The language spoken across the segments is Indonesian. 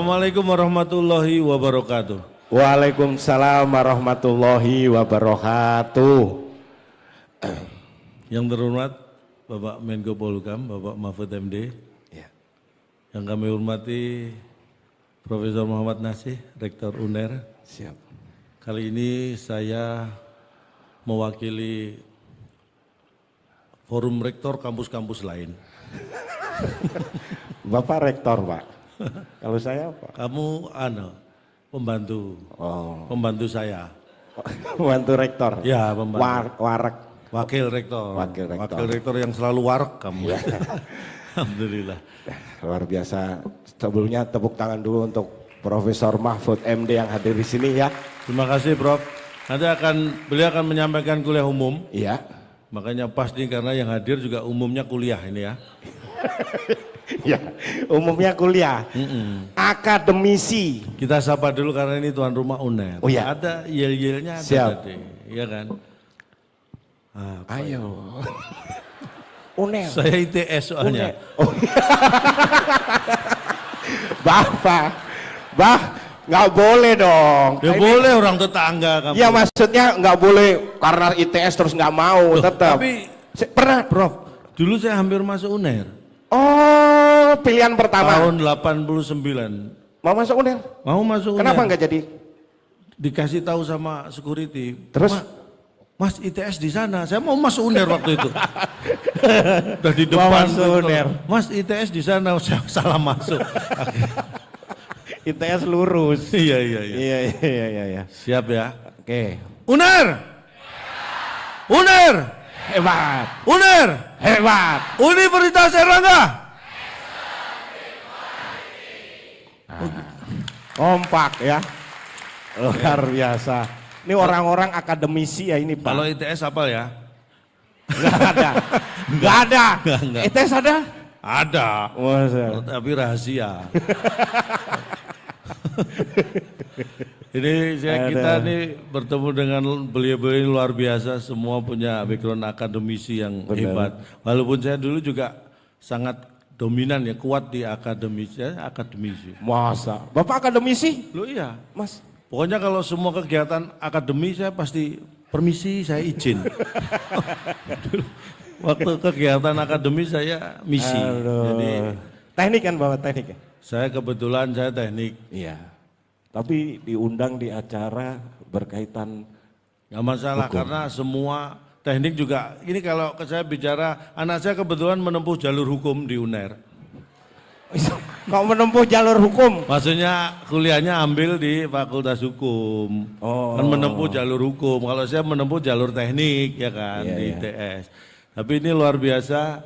Assalamualaikum warahmatullahi wabarakatuh. Waalaikumsalam warahmatullahi wabarakatuh. Yang terhormat Bapak Menko Polhukam, Bapak Mahfud MD. Ya. Yang kami hormati Profesor Muhammad Nasih, Rektor UNER. Siap. Kali ini saya mewakili Forum Rektor kampus-kampus lain. Bapak Rektor, Pak. Kalau saya apa? Kamu pembantu. Oh. Pembantu saya. Pembantu Rektor. Ya, pembantu. Warak. Wakil Rektor. Wakil Rektor. Wakil Rektor yang selalu warak kamu. Ya. Alhamdulillah. Luar biasa. Sebelumnya tepuk tangan dulu untuk Profesor Mahfud MD yang hadir di sini ya. Terima kasih Prof. Nanti beliau akan menyampaikan kuliah umum. Iya. Makanya pas nih karena yang hadir juga umumnya kuliah ini ya. Ya, umumnya kuliah. Akademisi. Kita sapa dulu karena ini tuan rumah UNER. Oh ya. Ada yel-yelnya ada Siap. tadi, ya kan? Ayo. UNER. Saya ITS soalnya. Oh. Bah, nggak boleh dong. Ya Ini, boleh orang tetangga kamu. ya maksudnya nggak boleh karena ITS terus nggak mau. Loh, tetap. tapi Pernah. Prof, dulu saya hampir masuk UNER. Oh, pilihan pertama. Tahun 89. Mau masuk UNER? Mau masuk UNER. Kenapa nggak jadi? Dikasih tahu sama security. Terus? Mas ITS di sana. Saya mau masuk UNER waktu itu. Udah di Mau depan masuk UNER. Mas ITS di sana. Saya salah masuk. ITS lurus. Iya. Iya. Siap ya. Oke. UNER. UNER. Hebat. UNER. Hebat. Universitas Erlangga. Kompak ya. Luar biasa. Ini orang-orang akademisi ya ini Pak. Kalau ITS apa ya? Nggak ada. Nggak ada. Nggak. ITS ada? Ada. Masa. Tapi rahasia. Ini kita nih bertemu dengan beliau-beliau luar biasa, semua punya background akademisi yang hebat. Walaupun saya dulu juga sangat dominan ya, kuat di akademisi. Masa? Bapak akademisi? Loh iya, Mas. pokoknya kalau semua kegiatan akademi saya pasti permisi, saya izin. Waktu kegiatan akademi saya misi. Jadi teknik kan Bapak teknik ya? saya kebetulan saya teknik. Iya. Tapi diundang di acara berkaitan Nggak masalah hukum. karena semua teknik juga, ini kalau saya bicara, anak saya kebetulan menempuh jalur hukum di UNER. Kau menempuh jalur hukum? Maksudnya kuliahnya ambil di Fakultas Hukum, Oh. kan menempuh jalur hukum. Kalau saya menempuh jalur teknik ya kan, Iya, di iya. ITS. Tapi ini luar biasa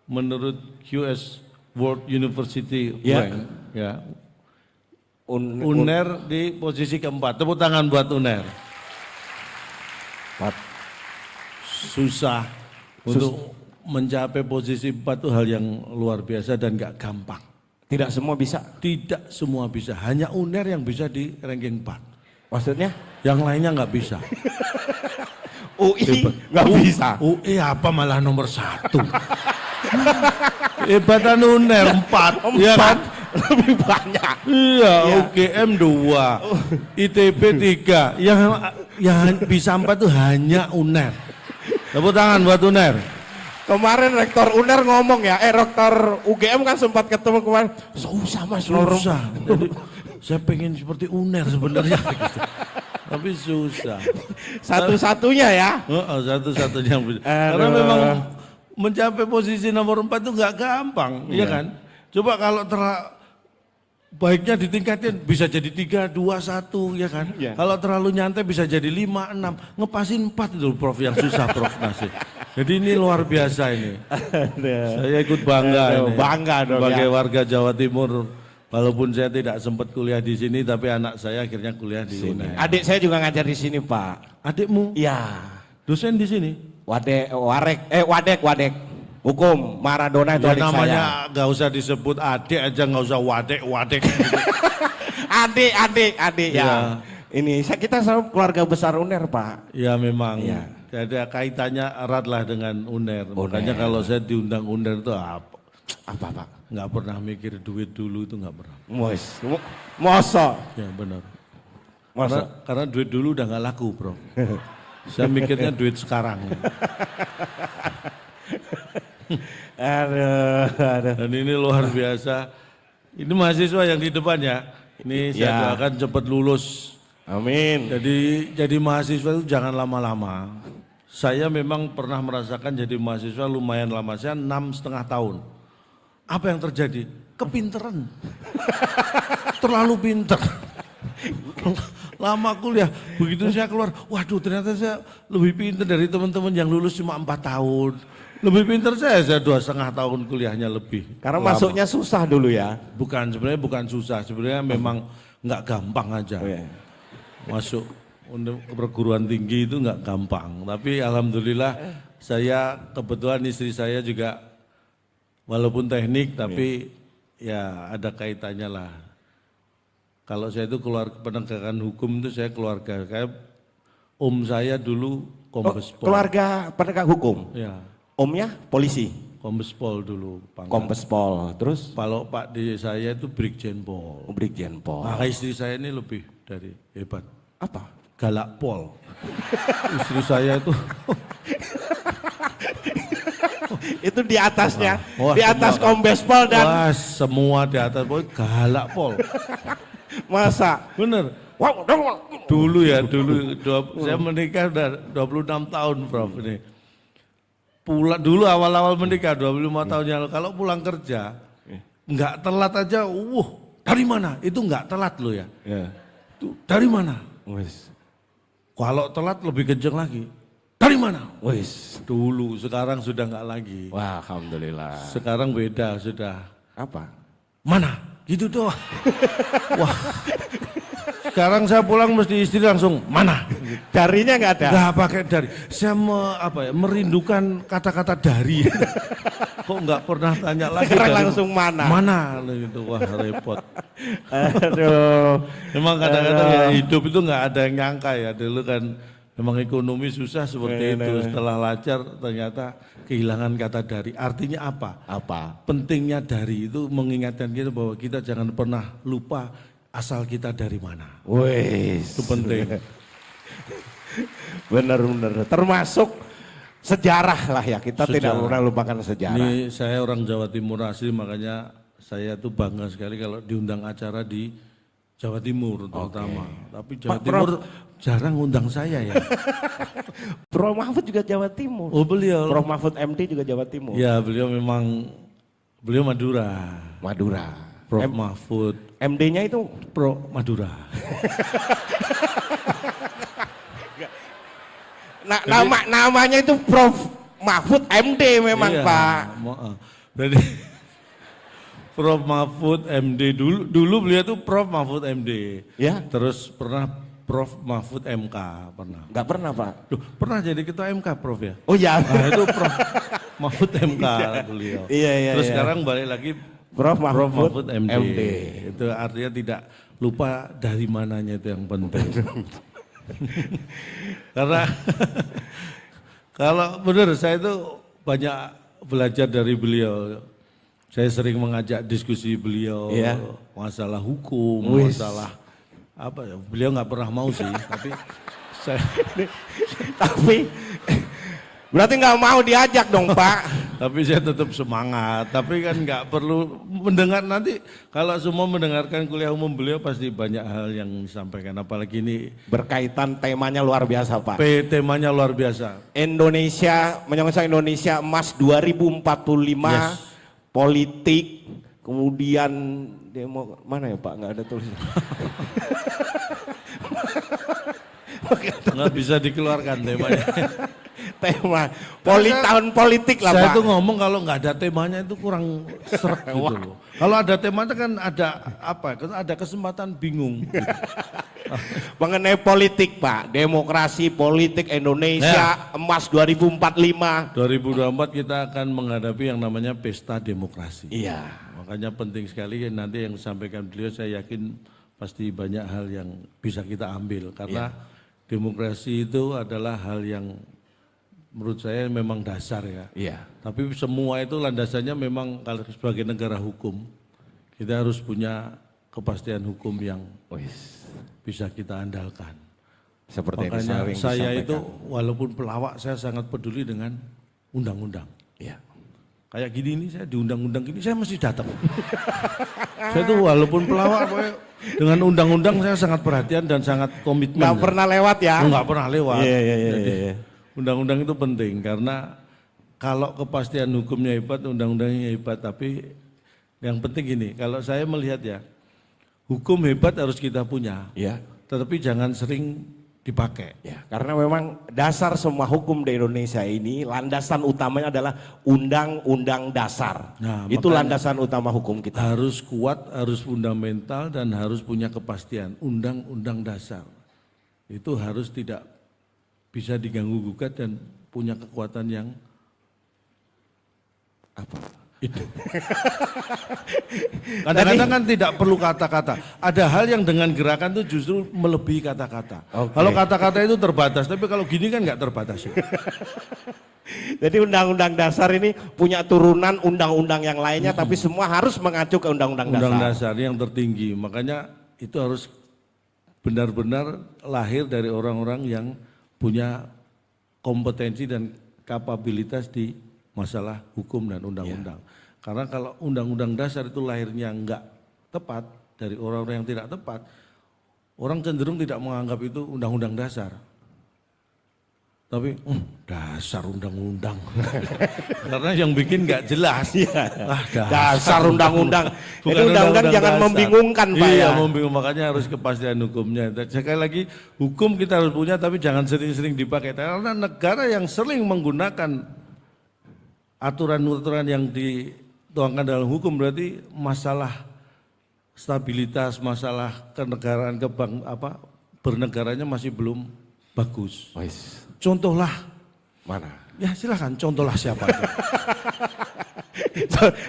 menurut QS World University Iya. Rank, ya. UNER di posisi keempat. Tepuk tangan buat UNER. Susah untuk mencapai posisi 4 itu hal yang luar biasa dan gak gampang. Tidak semua bisa. Tidak semua bisa, hanya UNER yang bisa di ranking 4. Maksudnya? Yang lainnya nggak bisa. UI nggak bisa. UI apa malah nomor 1. Hebatan UNER 4, ya kan? Lebih banyak. Iya, Iya. UGM 2, ITB 3, yang bisa 4 itu hanya UNER. Tepuk tangan buat UNER. Kemarin rektor UNER ngomong ya, rektor UGM kan sempat ketemu kemarin. Susah Mas. Susah. Jadi, saya pengen seperti UNER sebenarnya. Gitu. Tapi susah. Satu-satunya ya. Satu-satunya yang bisa. Karena memang mencapai posisi nomor 4 itu nggak gampang, ya kan? Coba kalau baiknya ditingkatin bisa jadi 3, 2, 1 ya kan. Iya. Kalau terlalu nyantai bisa jadi 5, 6. Ngepasin 4 itu Prof yang susah Prof Nasih. Jadi ini luar biasa ini. Saya ikut bangga ini. Bangga dong sebagai ya. warga Jawa Timur. Walaupun saya tidak sempat kuliah di sini tapi anak saya akhirnya kuliah di UNER. Adik saya juga ngajar di sini Pak. Adikmu Iya. dosen di sini? Wadek. Hukum Maradona itu Ya adik namanya saya. nggak usah disebut adik aja, nggak usah wadek. Adik Iya. ya. Ini kita sama keluarga besar UNER Pak. Ya memang. Iya. Jadi kaitannya erat lah dengan UNER. Makanya kalau saya diundang UNER itu apa? Apa Pak? Nggak pernah mikir duit dulu itu nggak pernah. Masa? Ya benar. Masa? Karena duit dulu udah nggak laku, Bro. Saya mikirnya duit sekarang. Aduh. Dan ini luar biasa. Ini mahasiswa yang di depan ya. Ini saya doakan cepat lulus. Amin. Jadi mahasiswa itu jangan lama-lama. Saya memang pernah merasakan jadi mahasiswa lumayan lama. Saya 6,5 tahun. Apa yang terjadi? Kepinteran. Terlalu pinter. Lama kuliah, begitu saya keluar, waduh ternyata saya lebih pinter dari teman-teman yang lulus cuma 4 tahun. Lebih pinter saya 2,5 tahun kuliahnya lebih. Karena lama. masuknya susah dulu ya? Sebenarnya bukan susah, sebenarnya memang nggak gampang aja. Oh, iya. Masuk untuk perguruan tinggi itu nggak gampang. Tapi alhamdulillah saya kebetulan istri saya juga walaupun teknik tapi ya ada kaitannya lah. Kalau saya itu keluarga penegakan hukum itu saya keluarga. Kayak om saya dulu Kombes Pol. Keluarga penegak hukum? Ya. Omnya polisi? Kombes Pol dulu. Pangkat. Kombes Pol, terus? Kalau Pak di saya itu Brigjen Pol. Brigjen Pol. Maka istri saya ini lebih dari hebat. Apa? Galak Pol. Istri saya itu. Itu di atasnya, Wah, di atas semua, Kombes Pol dan... Wah semua di atas, pokoknya Galak Pol. Masa? Bener. Dulu ya, saya menikah udah 26 tahun Prof ini. Dulu awal-awal menikah 25 tahun yang lalu, kalau pulang kerja nggak telat aja, dari mana? Itu nggak telat loh ya. Tuh, dari mana? Kalau telat lebih kenceng lagi. Dari mana? Dulu, sekarang sudah nggak lagi. Wah, alhamdulillah. Sekarang beda sudah. Apa? Mana? Gitu doang. Wah. Sekarang saya pulang mesti istri langsung mana? Darinya nggak ada? Nggak pakai dari. Saya merindukan kata-kata dari. Kok nggak pernah tanya lagi Sekarang dari langsung mana? Mana gitu. Wah repot. Aduh. Memang kadang-kadang ya hidup itu nggak ada yang nyangka ya. Dulu kan memang ekonomi susah seperti itu. Setelah lancar ternyata kehilangan kata dari. Artinya apa? Apa? Pentingnya dari itu mengingatkan kita bahwa kita jangan pernah lupa asal kita dari mana. Itu penting. Benar-benar. Termasuk sejarah lah ya. Kita tidak Sejarah. pernah lupakan sejarah. Ini saya orang Jawa Timur asli, makanya saya tuh bangga sekali kalau diundang acara di Jawa Timur terutama. Tapi Jawa Timur jarang undang saya ya. Prof Mahfud juga Jawa Timur. Oh beliau. Prof Mahfud MD juga Jawa Timur. Ya beliau Madura. Madura. Prof Mahfud. MD-nya itu Pro Madura. namanya itu Prof Mahfud MD memang Iya, Pak. Jadi Prof Mahfud MD dulu beliau tuh Prof Mahfud MD. Ya. Terus pernah Prof Mahfud MK pernah. Enggak pernah Pak. Duh, pernah jadi ketua MK Prof ya? Oh ya. Nah, itu Prof Mahfud MK beliau. Iya. Terus sekarang balik lagi Prof Mahfud MD. MD. Itu artinya tidak lupa dari mananya itu yang penting. Karena kalau benar saya itu banyak belajar dari beliau. Saya sering mengajak diskusi beliau masalah hukum, masalah apa ya. Beliau nggak pernah mau sih, tapi berarti nggak mau diajak dong Pak. Tapi saya tetap semangat. Tapi kan nggak perlu mendengar nanti. Kalau semua mendengarkan kuliah umum beliau pasti banyak hal yang disampaikan. Apalagi ini berkaitan temanya luar biasa Pak. Temanya luar biasa. Indonesia, menyongsong Indonesia Emas 2045, politik, kemudian demo mana ya Pak? Nggak ada tulisan. Nggak bisa dikeluarkan temanya. Tema tahun politik lah Saya Pak. tuh ngomong kalau nggak ada temanya itu kurang seret gitu loh. Kalau ada temanya kan ada apa? Ada kesempatan bingung. Gitu. Mengenai politik Pak, demokrasi politik Indonesia Emas 2045. 2024 kita akan menghadapi yang namanya pesta demokrasi. Iya. Makanya penting sekali nanti yang disampaikan beliau, saya yakin pasti banyak hal yang bisa kita ambil karena demokrasi itu adalah hal yang menurut saya memang dasar ya. Iya. Tapi semua itu landasannya memang kalau sebagai negara hukum, kita harus punya kepastian hukum yang bisa kita andalkan. Seperti yang Makanya sering saya disampaikan. itu walaupun pelawak saya sangat peduli dengan undang-undang. Iya. Kayak gini ini saya di undang-undang gini saya mesti datang. Saya tuh walaupun pelawak pokoknya dengan undang-undang saya sangat perhatian dan sangat komitmen. Nggak pernah lewat ya? Nggak pernah lewat. Iya. Jadi, undang-undang itu penting karena kalau kepastian hukumnya hebat, undang-undangnya hebat. Tapi yang penting gini, kalau saya melihat ya, hukum hebat harus kita punya. Iya. Tetapi jangan sering dipakai. Ya, karena memang dasar semua hukum di Indonesia ini landasan utamanya adalah undang-undang dasar. Nah, itu makanya landasan utama hukum kita. harus kuat, harus fundamental dan harus punya kepastian. Undang-undang dasar itu harus tidak bisa diganggu gugat dan punya kekuatan yang Apa? itu. Kadang-kadang kan tidak perlu kata-kata. Ada hal yang dengan gerakan itu justru melebihi kata-kata. Oke. Kalau kata-kata itu terbatas, tapi kalau gini kan nggak terbatas. Ya. Jadi undang-undang dasar ini punya turunan undang-undang yang lainnya, tapi semua harus mengacu ke undang-undang dasar. Undang dasar yang tertinggi, makanya itu harus benar-benar lahir dari orang-orang yang punya kompetensi dan kapabilitas di masalah hukum dan undang-undang. Karena kalau undang-undang dasar itu lahirnya enggak tepat dari orang-orang yang tidak tepat, orang cenderung tidak menganggap itu undang-undang dasar. Tapi dasar undang-undang. Karena yang bikin enggak jelas. Dasar undang-undang. Bukan Jadi undang-undang jangan dasar. membingungkan Pak Iya, ya. membingungkan, makanya harus kepastian hukumnya. Dan sekali lagi, hukum kita harus punya tapi jangan sering-sering dipakai. Karena negara yang sering menggunakan aturan-aturan yang dituangkan dalam hukum berarti masalah stabilitas, masalah kenegaraan, bernegaranya masih belum bagus. Contohlah, Mana? ya silakan contohlah siapa aja.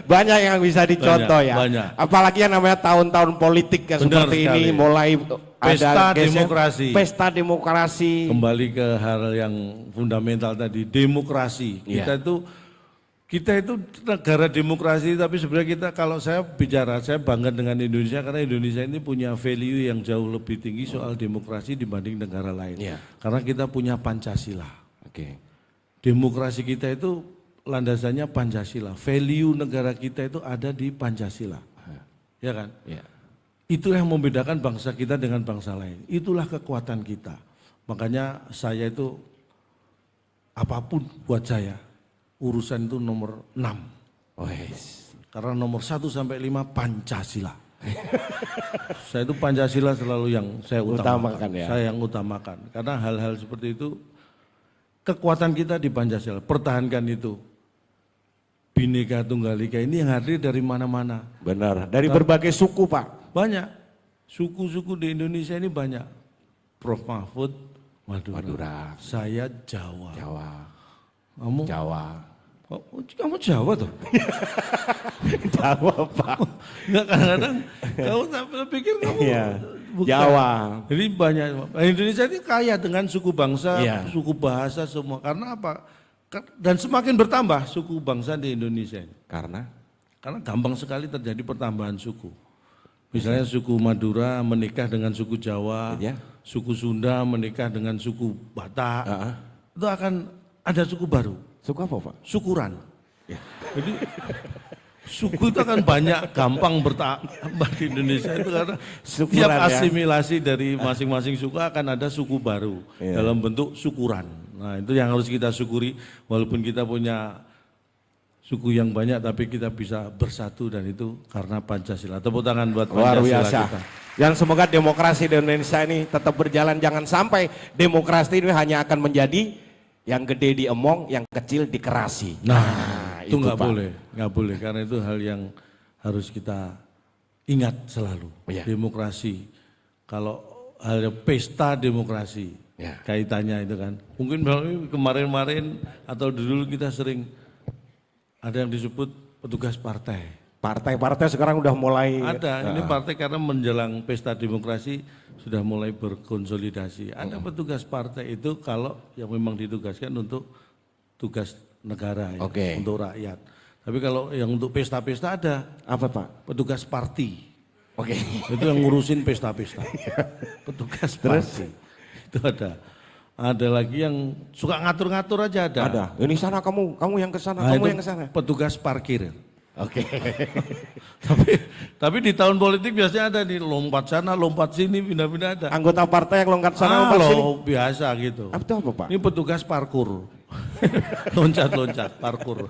Banyak yang bisa dicontoh ya. Banyak. Apalagi yang namanya tahun-tahun politik yang Benar seperti sekali. ini mulai Pesta ada geser- demokrasi. Pesta demokrasi. Kembali ke hal yang fundamental tadi, demokrasi. Kita itu negara demokrasi, tapi sebenarnya kita kalau saya bicara, saya bangga dengan Indonesia karena Indonesia ini punya value yang jauh lebih tinggi soal demokrasi dibanding negara lain. Iya. Karena kita punya Pancasila. Oke. Demokrasi kita itu landasannya Pancasila. Value negara kita itu ada di Pancasila. Ya kan? Ya. Itulah yang membedakan bangsa kita dengan bangsa lain. Itulah kekuatan kita. Makanya saya itu apapun buat saya, urusan itu nomor 6. Karena nomor 1 sampai 5 Pancasila. Saya itu Pancasila selalu yang saya utamakan. Ya. Saya yang utamakan. Karena hal-hal seperti itu kekuatan kita di Pancasila. Pertahankan itu. Bhinneka Tunggal Ika ini yang hadir dari mana-mana. Benar. Dari berbagai suku Pak. Banyak. Suku-suku di Indonesia ini banyak. Prof Mahfud Madura. Saya Jawa. Kamu Jawa. Kamu Jawa tuh? Jawa Pak. Enggak, kadang-kadang kamu tak pikir kamu Iya. bukan. Jawa. Jadi banyak. Indonesia ini kaya dengan suku bangsa, Iya. suku bahasa semua. Karena apa? Dan semakin bertambah suku bangsa di Indonesia ini. Karena Gampang sekali terjadi pertambahan suku. Misalnya suku Madura menikah dengan suku Jawa, Iya. suku Sunda menikah dengan suku Batak. Itu akan ada suku baru. suku apa Pak? Syukuran. Jadi suku itu akan banyak gampang bertambah di Indonesia itu karena Syukuran, setiap ya. asimilasi dari masing-masing suku akan ada suku baru dalam bentuk syukuran. Nah itu yang harus kita syukuri walaupun kita punya suku yang banyak tapi kita bisa bersatu dan itu karena Pancasila. Tepuk tangan buat Luar Pancasila biasa. kita. Dan semoga demokrasi di Indonesia ini tetap berjalan. Jangan sampai demokrasi ini hanya akan menjadi yang gede diemong, yang kecil dikerasi. Nah, itu nggak Pak. boleh, karena itu hal yang harus kita ingat selalu. Iya. Demokrasi, kalau hal pesta demokrasi, Ya. kaitannya itu kan. Mungkin kemarin-kemarin atau dulu kita sering ada yang disebut petugas partai. Partai-partai sekarang udah mulai Ada, ini partai karena menjelang pesta demokrasi sudah mulai berkonsolidasi. Ada petugas partai itu kalau yang memang ditugaskan untuk tugas negara ya, Oke. untuk rakyat. Tapi kalau yang untuk pesta-pesta ada Apa Pak? petugas party. Oke. Itu yang ngurusin pesta-pesta. Petugas party. Itu ada. Ada lagi yang suka ngatur-ngatur aja ada. Ada. Ini sana kamu yang ke sana, Nah, kamu itu yang ke sana. petugas parkir. Oke. tapi di tahun politik biasanya ada nih lompat sana, lompat sini, pindah-pindah ada. Anggota partai yang lompat sana, lompat sini. Biasa gitu. Itu apa Pak? Ini petugas parkur. Loncat-loncat parkur.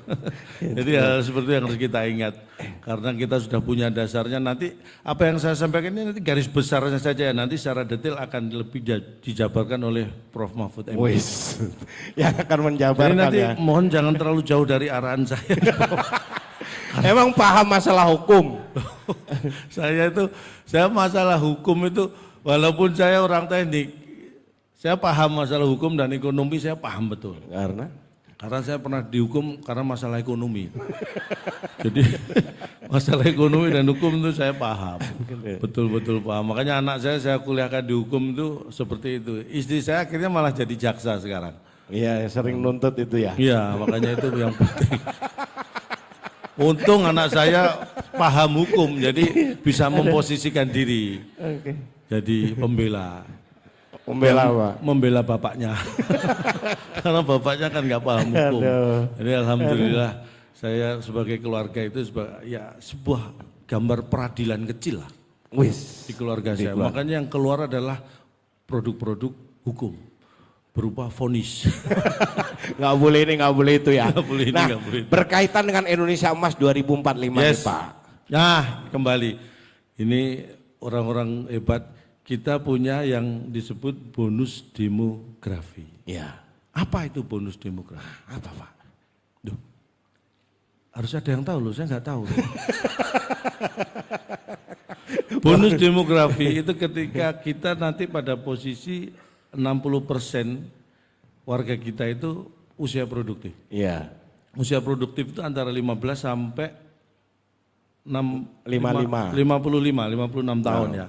Jadi hal seperti yang harus kita ingat. Karena kita sudah punya dasarnya, nanti apa yang saya sampaikan ini nanti garis besarnya saja ya. Nanti secara detail akan lebih dijabarkan oleh Prof. Mahfud MD. Wis. Yang akan Jadi menjabarkan nanti ya. mohon jangan terlalu jauh dari arahan saya. Emang paham masalah hukum? Saya masalah hukum itu walaupun saya orang teknik, saya paham masalah hukum dan ekonomi saya paham betul. Karena saya pernah dihukum karena masalah ekonomi. Jadi masalah ekonomi dan hukum itu saya paham. Betul-betul paham. Makanya anak saya kuliahkan di hukum itu seperti itu. Istri saya akhirnya malah jadi jaksa sekarang. Iya, sering nuntut itu ya. Iya, makanya itu yang penting. Untung anak saya paham hukum, jadi bisa memposisikan diri. Jadi pembela. Membela apa? Membela bapaknya. Karena bapaknya kan nggak paham hukum. Jadi alhamdulillah saya sebagai keluarga itu sebuah gambar peradilan kecil lah. Di keluarga saya. Makanya yang keluar adalah produk-produk hukum berupa vonis. Nggak boleh ini, nggak boleh itu ya. Nggak boleh ini, nah, nggak boleh itu. berkaitan dengan Indonesia Emas 2045 nih Pak. Nah, kembali. Ini orang-orang hebat. Kita punya yang disebut bonus demografi. Ya. Apa itu bonus demografi? Apa Pak? Duh, harus ada yang tahu loh, saya nggak tahu. Bonus demografi itu ketika kita nanti pada posisi 60% warga kita itu usia produktif. Iya. Usia produktif itu antara 15 sampai 55 56 tahun ya.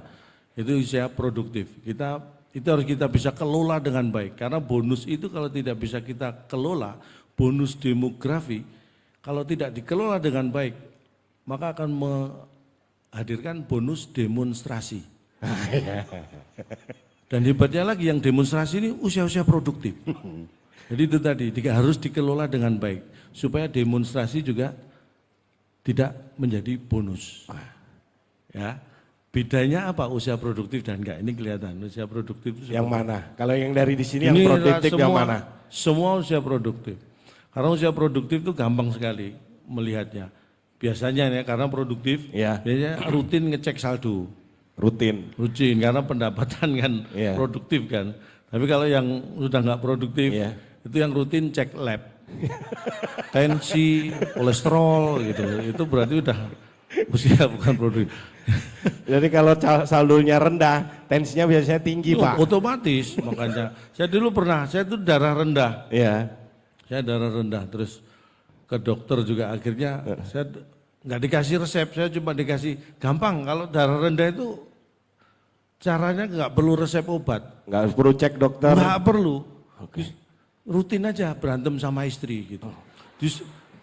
Itu usia produktif. Itu harus kita bisa kelola dengan baik. Karena bonus itu kalau tidak bisa kita kelola, bonus demografi, kalau tidak dikelola dengan baik, maka akan menghadirkan bonus demonstrasi. Dan hebatnya lagi yang demonstrasi ini usia-usia produktif. Jadi itu tadi harus dikelola dengan baik supaya demonstrasi juga tidak menjadi bonus. Ya, bedanya apa usia produktif dan enggak? Ini kelihatan usia produktif itu yang mana? Kalau yang dari di sini ini yang produktif semua, yang mana? Semua usia produktif. Karena usia produktif itu gampang sekali melihatnya. Biasanya ya karena produktif, ya. biasanya rutin ngecek saldo. Rutin karena pendapatan kan produktif kan. Tapi kalau yang sudah nggak produktif itu yang rutin cek lab, tensi, kolesterol gitu. Itu berarti udah usia bukan produktif. Jadi kalau saldonya rendah, tensinya biasanya tinggi Pak. Otomatis makanya. Saya dulu pernah, saya itu darah rendah. Iya. Saya darah rendah terus ke dokter juga akhirnya saya nggak dikasih resep, saya cuma dikasih gampang kalau darah rendah itu caranya nggak perlu resep obat. Nggak perlu cek dokter? Nggak perlu, rutin aja berantem sama istri gitu.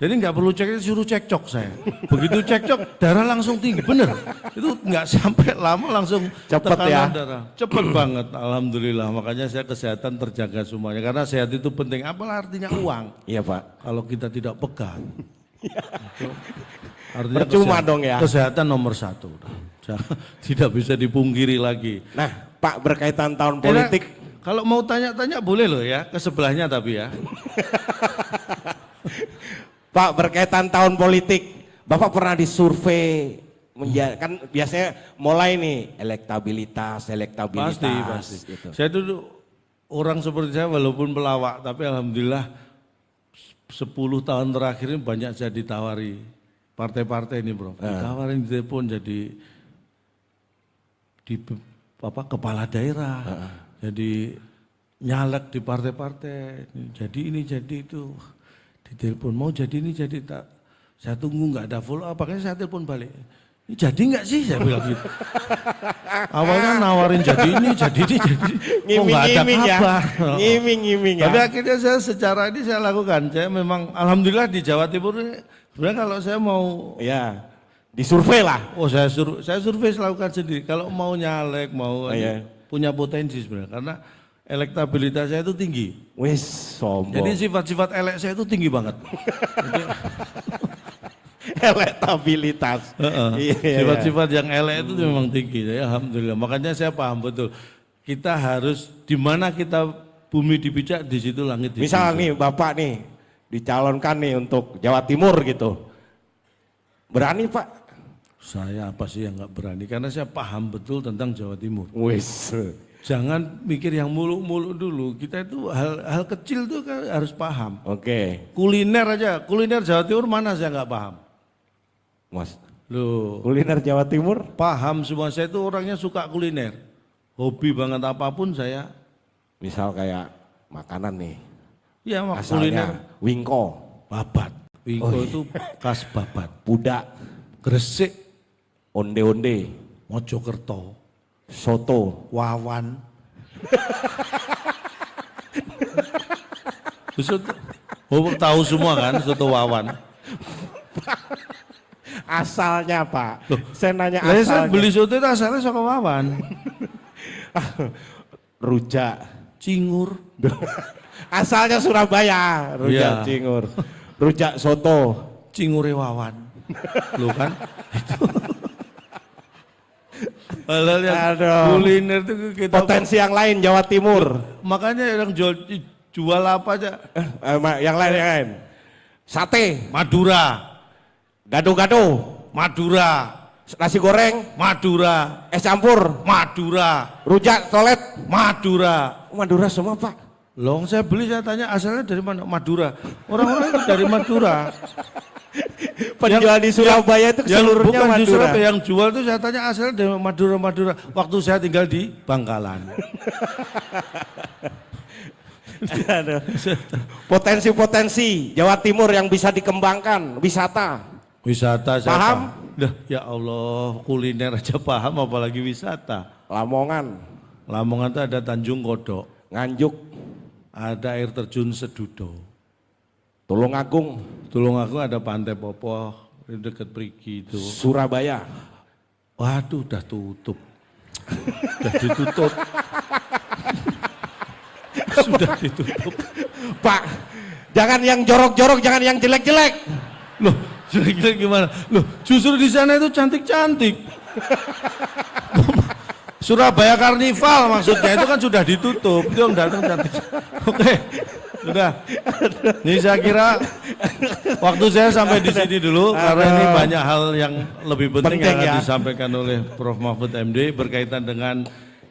Jadi nggak perlu cek, suruh cekcok saya. Begitu cekcok darah langsung tinggi, bener. Itu nggak sampai lama langsung cepet ya? Darah. Cepet banget, alhamdulillah. Makanya saya kesehatan terjaga semuanya. Karena sehat itu penting, apalah artinya uang. Iya Pak. Kalau kita tidak pegang. Artinya percuma dong ya. Kesehatan nomor 1. Tidak bisa dipungkiri lagi. Nah Pak berkaitan tahun politik. Kalau mau tanya-tanya boleh loh ya, ke sebelahnya tapi ya. Pak berkaitan tahun politik, Bapak pernah disurvei, kan biasanya mulai nih elektabilitas. Pasti. Gitu. Saya itu orang seperti saya walaupun pelawak, tapi alhamdulillah 10 tahun terakhir ini banyak saya ditawari partai-partai ini bro. Ditawarin di telepon jadi kepala daerah, jadi nyalek di partai-partai, jadi ini jadi itu. Di telepon mau jadi ini jadi tak, saya tunggu nggak ada follow up, makanya saya telepon balik. jadi nggak sih saya bilang gitu. Awalnya nawarin jadi ini. Kok nggak ada kabar. Ngiming-ngiming ya. Tapi akhirnya saya secara ini saya lakukan. Saya memang alhamdulillah di Jawa Timur ini, sebenarnya kalau saya mau Ya, disurvei lah. saya survei lakukan sendiri. Kalau mau nyalek, punya potensi sebenarnya. Karena elektabilitas saya itu tinggi. Wis sombong. Jadi sifat-sifat elek saya itu tinggi banget. Elektabilitas. Sifat-sifat yang elek itu memang tinggi. Ya, alhamdulillah. Makanya saya paham betul. Kita harus di mana kita bumi dipijak, di situ langit dipijak. Misal nih Bapak nih dicalonkan nih untuk Jawa Timur gitu. Berani Pak? Saya apa sih yang nggak berani? Karena saya paham betul tentang Jawa Timur. Wis. Jangan mikir yang muluk-muluk dulu. Kita itu hal kecil tuh kan harus paham. Oke. Kuliner Jawa Timur mana saya nggak paham. Mas. Loh, Kuliner Jawa Timur? paham semua. Saya itu orangnya suka kuliner. Hobi banget apapun saya. Misal kayak makanan nih. Ya kuliner. Asalnya wingko, Babat. Wingko itu khas Babat. pudak, Gresik, onde-onde, Mojokerto, soto. Wawan. Tahu semua kan soto Wawan. Asalnya Pak. Saya nanya Saya asalnya. beli soto itu asalnya soto Wawan. Rujak. Cingur. Asalnya Surabaya, rujak Iya. cingur. Rujak soto. Cingure Wawan. Loh kan? Hal-hal yang Aduh. kuliner itu kita Potensi yang lain Jawa Timur. makanya yang jual apa aja? Yang lain. Sate, Madura, gado-gado, Madura, nasi goreng, Madura, es campur, Madura, rujak tolet. Madura. Madura semua Pak. Loh, saya beli, saya tanya asalnya dari mana? Madura. Orang-orang itu dari Madura. Penjual di Surabaya itu Yang seluruhnya bukan di Madura. Surabaya, yang jual itu saya tanya asalnya dari Madura. Waktu saya tinggal di Bangkalan. Aduh. Potensi-potensi Jawa Timur yang bisa dikembangkan, wisata. Wisata saya Paham? Dah, ya Allah, kuliner aja paham apalagi wisata. Lamongan, Lamongan itu ada Tanjung Kodok, Nganjuk, ada air terjun Sedudo. Tulungagung, Tulungagung ada Pantai Popoh, di dekat Perigi itu. Surabaya. Waduh, udah tutup. Sudah ditutup. Sudah ditutup. Pak, jangan yang jorok-jorok, jangan yang jelek-jelek. Loh, jelek-jelek gimana? Loh, justru di sana itu cantik-cantik. Surabaya Karnival maksudnya itu kan sudah ditutup. Itu yang datang cantik. Oke, sudah. Ini saya kira waktu saya sampai di sini dulu karena ini banyak hal yang lebih penting yang akan disampaikan oleh Prof. Mahfud MD berkaitan dengan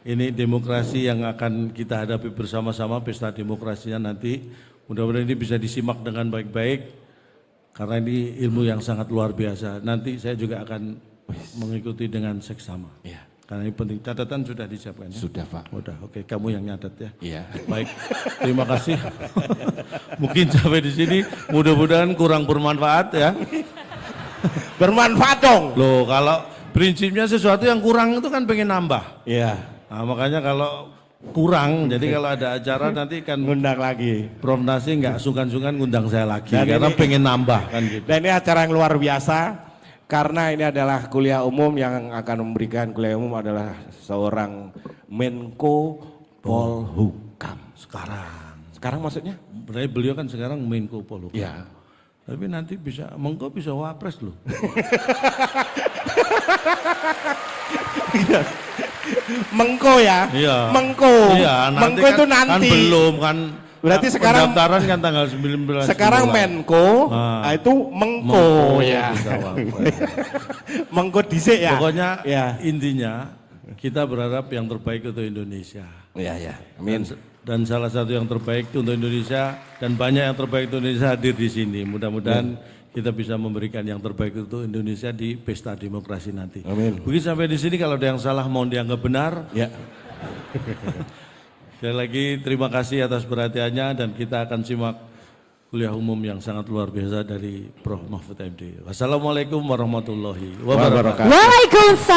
ini demokrasi yang akan kita hadapi bersama-sama, pesta demokrasinya nanti. Mudah-mudahan ini bisa disimak dengan baik-baik karena ini ilmu yang sangat luar biasa. Nanti saya juga akan mengikuti dengan seksama. Ya. Karena ini penting, catatan sudah disiapkan ya? Sudah Pak. Udah, oke, kamu yang nyatet ya. Iya. Baik, terima kasih. Mungkin sampai di sini, mudah-mudahan kurang bermanfaat ya. Bermanfaat dong. Loh, kalau prinsipnya sesuatu yang kurang itu kan pengen nambah. Iya. Nah, makanya kalau kurang, jadi kalau ada acara nanti kan Ngundang lagi. Prof. Nasi nggak sungkan-sungkan ngundang saya lagi, Dan karena ini- pengen nambah kan gitu. Dan ini acara yang luar biasa karena ini adalah kuliah umum, yang akan memberikan kuliah umum adalah seorang Menko Polhukam. Sekarang maksudnya? Berarti beliau kan sekarang Menko Polhukam. Iya. Tapi nanti bisa, Menko bisa wapres loh. Mengko ya? Iya. Mengko. Iya, Mengko itu nanti. Kan belum kan. Berarti sekarang- pendaftaran kan tanggal 19. Sekarang Menko, Nah. itu Mengko ya. bisa wapres. Mengko dhisik ya. Pokoknya ya. intinya kita berharap yang terbaik untuk Indonesia. Iya ya. Amin. Dan salah satu yang terbaik untuk Indonesia dan banyak yang terbaik untuk Indonesia hadir di sini. Mudah-mudahan kita bisa memberikan yang terbaik untuk Indonesia di pesta demokrasi nanti. Amin. Mungkin sampai di sini kalau ada yang salah mohon dianggap benar. Ya. Sekali lagi terima kasih atas perhatiannya dan kita akan simak kuliah umum yang sangat luar biasa dari Prof. Mahfud MD. Wassalamualaikum warahmatullahi wabarakatuh. Waalaikumsalam.